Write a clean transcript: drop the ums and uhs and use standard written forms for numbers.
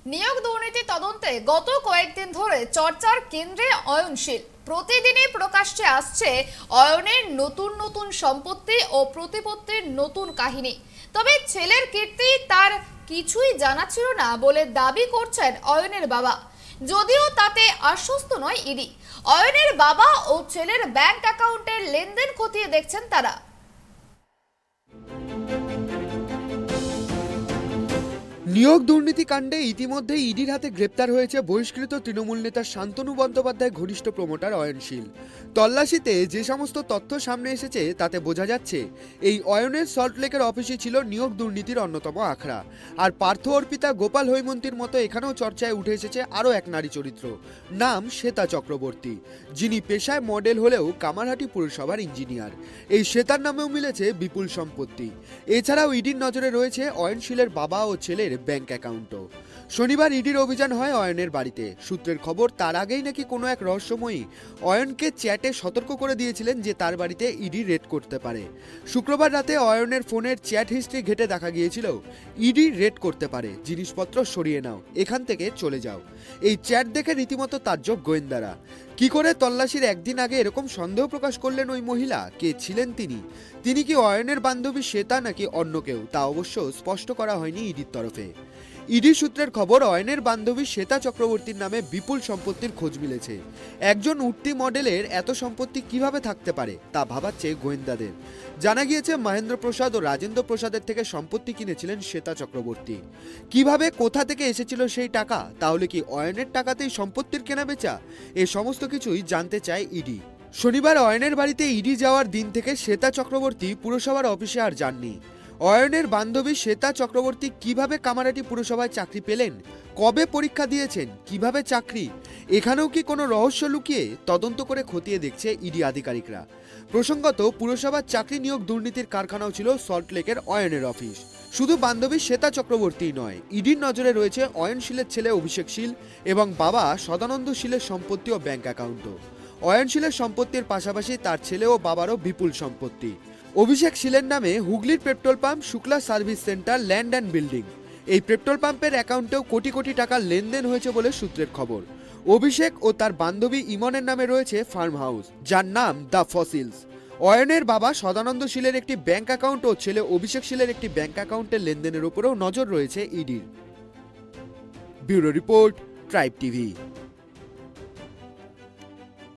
নিয়োগ দুর্নীতি তদন্তে গত কয়েকদিন ধরে চর্চার কেন্দ্রে অয়নশীল। প্রতিদিনই প্রকাশ্যে আসছে অয়নের নতুন নতুন সম্পত্তি ও প্রতিপত্তির নতুন কাহিনী। তবে ছেলের কীর্তি তার কিছুই জানা ছিল না বলে দাবি করছেন অয়নের বাবা। যদিও তাতে আশ্বস্ত নয় ইডি। অয়নের বাবা ও ছেলের ব্যাংক অ্যাকাউন্টের লেনদেন খতিয়ে দেখছেন তারা। নিয়োগ দুর্নীতি কাণ্ডে ইতিমধ্যে ইডির হাতে গ্রেপ্তার হয়েছে বহিষ্কৃত তৃণমূল নেতা শান্তনু বন্দ্যোপাধ্যায় ঘনিষ্ঠ প্রমোটার অয়নশীল। তল্লাশিতে যে সমস্ত তথ্য সামনে এসেছে তাতে বোঝা যাচ্ছে এই অয়নের সল্টলেকের অফিসে ছিল নিয়োগ দুর্নীতির অন্যতম আখড়া। আর পার্থ অর্পিতা গোপাল হৈমন্তীর মতো এখানেও চর্চায় উঠে এসেছে আরও এক নারী চরিত্র, নাম শ্বেতা চক্রবর্তী, যিনি পেশায় মডেল হলেও কামারহাটি পুরসভার ইঞ্জিনিয়ার। এই শ্বেতার নামেও মিলেছে বিপুল সম্পত্তি। এছাড়াও ইডির নজরে রয়েছে অয়নশীলের বাবা ও ছেলের ব্যাংক অ্যাকাউন্টও। শনিবার ইডির অভিযান হয় অয়নের বাড়িতে। সূত্রের খবর, তার আগেই নাকি কোনো এক রহস্যময়ী অয়নকে চ্যাটে সতর্ক করে দিয়েছিলেন যে তার বাড়িতে ইডি রেড করতে পারে। শুক্রবার রাতে অয়নের ফোনের চ্যাট হিস্ট্রি ঘেটে দেখা গিয়েছিল ইডি রেড করতে পারে, জিনিসপত্র সরিয়ে নাও, এখান থেকে চলে যাও। এই চ্যাট দেখে রীতিমতো তাজ্জব গোয়েন্দারা। কি করে তল্লাশির একদিন আগে এরকম সন্দেহ প্রকাশ করলেন ওই মহিলা? কে ছিলেন তিনি কি অয়নের বান্ধবী শ্বেতা নাকি অন্য কেউ, তা অবশ্য স্পষ্ট করা হয়নি ইডির তরফে। ইডি সূত্রের খবর, অয়নের বান্ধবী শ্বেতা চক্রবর্তীর নামে বিপুল সম্পত্তির খোঁজ মিলেছে। একজন উঠতি মডেলের এত সম্পত্তি কিভাবে থাকতে পারে তা ভাবাচ্ছে গোয়েন্দাদের। জানা গিয়েছে মহেন্দ্র প্রসাদ ও রাজেন্দ্র প্রসাদের থেকে সম্পত্তি কিনেছিলেন শ্বেতা চক্রবর্তী। কিভাবে, কোথা থেকে এসেছিল সেই টাকা? তাহলে কি অয়নের টাকাতেই সম্পত্তির কেনাবেচা? এ সমস্ত কিছুই জানতে চায় ইডি। শনিবার অয়নের বাড়িতে ইডি যাওয়ার দিন থেকে শ্বেতা চক্রবর্তী পুরসভার অফিসে আর যাননি। অয়নের বান্ধবী শ্বেতা চক্রবর্তী কিভাবে কামারহাটি পুরসভায় চাকরি পেলেন, কবে পরীক্ষা দিয়েছেন, কিভাবে চাকরি, এখানেও কি কোনো রহস্য লুকিয়ে? তদন্ত করে খতিয়ে দেখছে ইডি আধিকারিকরা। প্রসঙ্গত, পুরসভার চাকরি নিয়োগ দুর্নীতির কারখানাও ছিল সল্টলেকের অয়নের অফিস। শুধু বান্ধবী শ্বেতা চক্রবর্তী নয়, ইডির নজরে রয়েছে অয়নশীলের ছেলে অভিষেক শীল এবং বাবা সদানন্দ শীলের সম্পত্তি ও ব্যাংক অ্যাকাউন্টও। অয়নশীলের সম্পত্তির পাশাপাশি তার ছেলে ও বাবারও বিপুল সম্পত্তি। অভিষেক শীলের নামে হুগলির petrol pump, Shukla service centre, land and building, এই পেট্রোল পাম্পের অ্যাকাউন্টেও কোটি কোটি টাকার লেনদেন হয়েছে বলে সূত্রের খবর। অভিষেক ও তার বান্ধবী ইমনের নামে রয়েছে ফার্ম হাউস, যার নাম দ্য ফসিলস। অয়নের বাবা সদানন্দ শীলের একটি ব্যাংক অ্যাকাউন্ট ও ছেলে অভিষেক শীলের একটি ব্যাংক অ্যাকাউন্টের লেনদেনের উপরেও নজর রয়েছে ইডির। Bureau report, tribe TV.